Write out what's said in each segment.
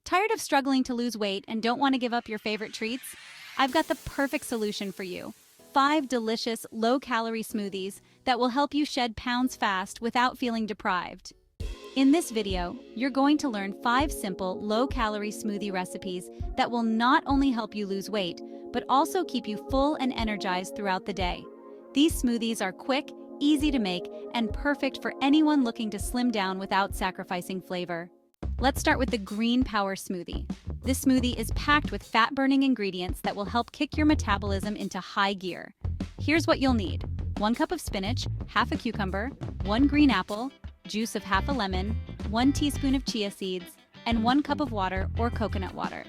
Tired of struggling to lose weight and don't want to give up your favorite treats? I've got the perfect solution for you. 5 delicious, low-calorie smoothies that will help you shed pounds fast without feeling deprived. In this video, you're going to learn 5 simple, low-calorie smoothie recipes that will not only help you lose weight, but also keep you full and energized throughout the day. These smoothies are quick, easy to make, and perfect for anyone looking to slim down without sacrificing flavor. Let's start with the Green Power Smoothie. This smoothie is packed with fat-burning ingredients that will help kick your metabolism into high gear. Here's what you'll need. 1 cup of spinach, half a cucumber, 1 green apple, juice of half a lemon, 1 teaspoon of chia seeds, and 1 cup of water or coconut water.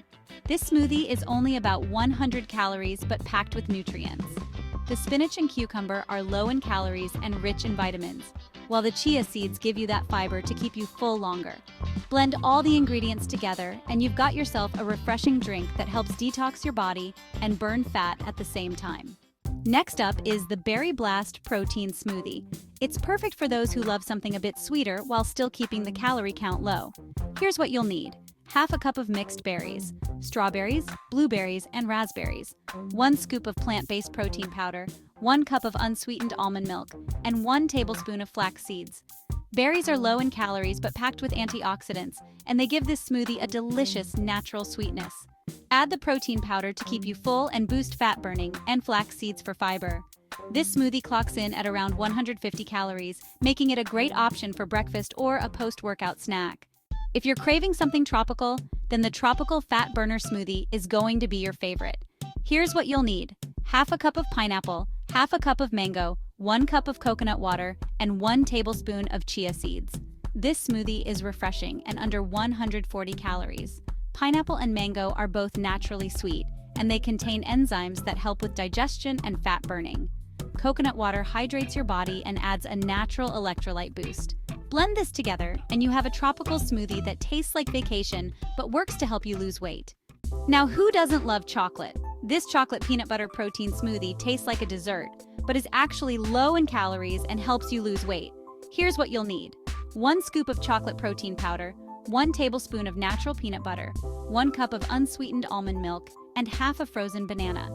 This smoothie is only about 100 calories but packed with nutrients. The spinach and cucumber are low in calories and rich in vitamins, while the chia seeds give you that fiber to keep you full longer. Blend all the ingredients together and you've got yourself a refreshing drink that helps detox your body and burn fat at the same time. Next up is the Berry Blast Protein Smoothie. It's perfect for those who love something a bit sweeter while still keeping the calorie count low. Here's what you'll need. Half a cup of mixed berries, strawberries, blueberries, and raspberries, 1 scoop of plant-based protein powder, 1 cup of unsweetened almond milk, and 1 tablespoon of flax seeds. Berries are low in calories but packed with antioxidants, and they give this smoothie a delicious natural sweetness. Add the protein powder to keep you full and boost fat burning, and flax seeds for fiber. This smoothie clocks in at around 150 calories, making it a great option for breakfast or a post-workout snack. If you're craving something tropical, then the Tropical Fat Burner Smoothie is going to be your favorite. Here's what you'll need. Half a cup of pineapple, half a cup of mango, 1 cup of coconut water, and 1 tablespoon of chia seeds. This smoothie is refreshing and under 140 calories. Pineapple and mango are both naturally sweet, and they contain enzymes that help with digestion and fat burning. Coconut water hydrates your body and adds a natural electrolyte boost. Blend this together, and you have a tropical smoothie that tastes like vacation but works to help you lose weight. Now, who doesn't love chocolate? This chocolate peanut butter protein smoothie tastes like a dessert, but is actually low in calories and helps you lose weight. Here's what you'll need. 1 scoop of chocolate protein powder, 1 tablespoon of natural peanut butter, 1 cup of unsweetened almond milk, and half a frozen banana.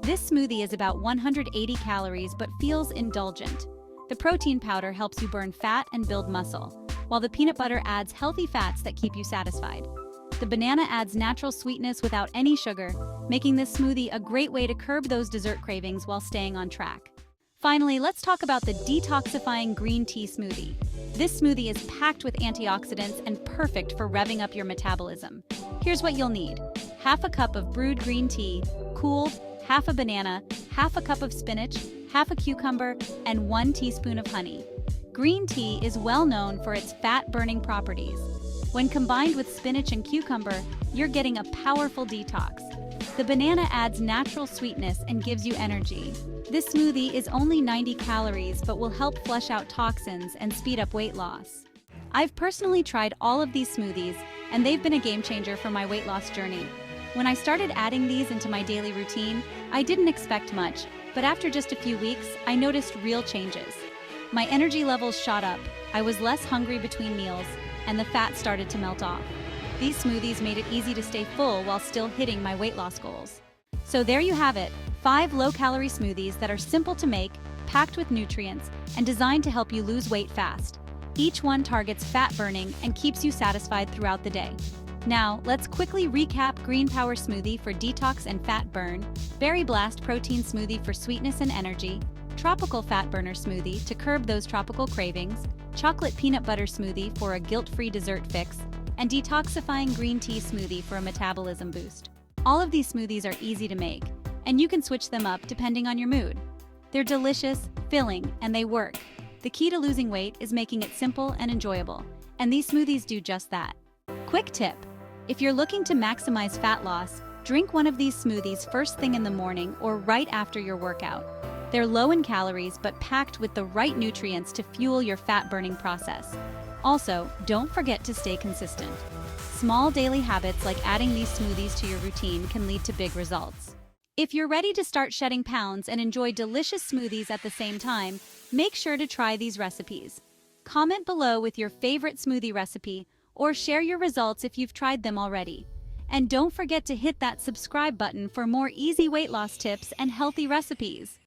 This smoothie is about 180 calories but feels indulgent. The protein powder helps you burn fat and build muscle, while the peanut butter adds healthy fats that keep you satisfied. The banana adds natural sweetness without any sugar, making this smoothie a great way to curb those dessert cravings while staying on track. Finally, let's talk about the detoxifying green tea smoothie. This smoothie is packed with antioxidants and perfect for revving up your metabolism. Here's what you'll need. Half a cup of brewed green tea, cooled, half a banana, half a cup of spinach, half a cucumber, and 1 teaspoon of honey. Green tea is well known for its fat-burning properties. When combined with spinach and cucumber, you're getting a powerful detox. The banana adds natural sweetness and gives you energy. This smoothie is only 90 calories but will help flush out toxins and speed up weight loss. I've personally tried all of these smoothies, and they've been a game changer for my weight loss journey. When I started adding these into my daily routine, I didn't expect much, but after just a few weeks, I noticed real changes. My energy levels shot up, I was less hungry between meals, and the fat started to melt off. These smoothies made it easy to stay full while still hitting my weight loss goals. So there you have it, 5 low-calorie smoothies that are simple to make, packed with nutrients, and designed to help you lose weight fast. Each one targets fat burning and keeps you satisfied throughout the day. Now, let's quickly recap Green Power Smoothie for detox and fat burn, Berry Blast Protein Smoothie for sweetness and energy, Tropical Fat Burner Smoothie to curb those tropical cravings, Chocolate Peanut Butter Smoothie for a guilt-free dessert fix, and Detoxifying Green Tea Smoothie for a metabolism boost. All of these smoothies are easy to make, and you can switch them up depending on your mood. They're delicious, filling, and they work. The key to losing weight is making it simple and enjoyable, and these smoothies do just that. Quick tip. If you're looking to maximize fat loss, drink one of these smoothies first thing in the morning or right after your workout. They're low in calories but packed with the right nutrients to fuel your fat-burning process. Also, don't forget to stay consistent. Small daily habits like adding these smoothies to your routine can lead to big results. If you're ready to start shedding pounds and enjoy delicious smoothies at the same time, make sure to try these recipes. Comment below with your favorite smoothie recipe or share your results if you've tried them already. And don't forget to hit that subscribe button for more easy weight loss tips and healthy recipes.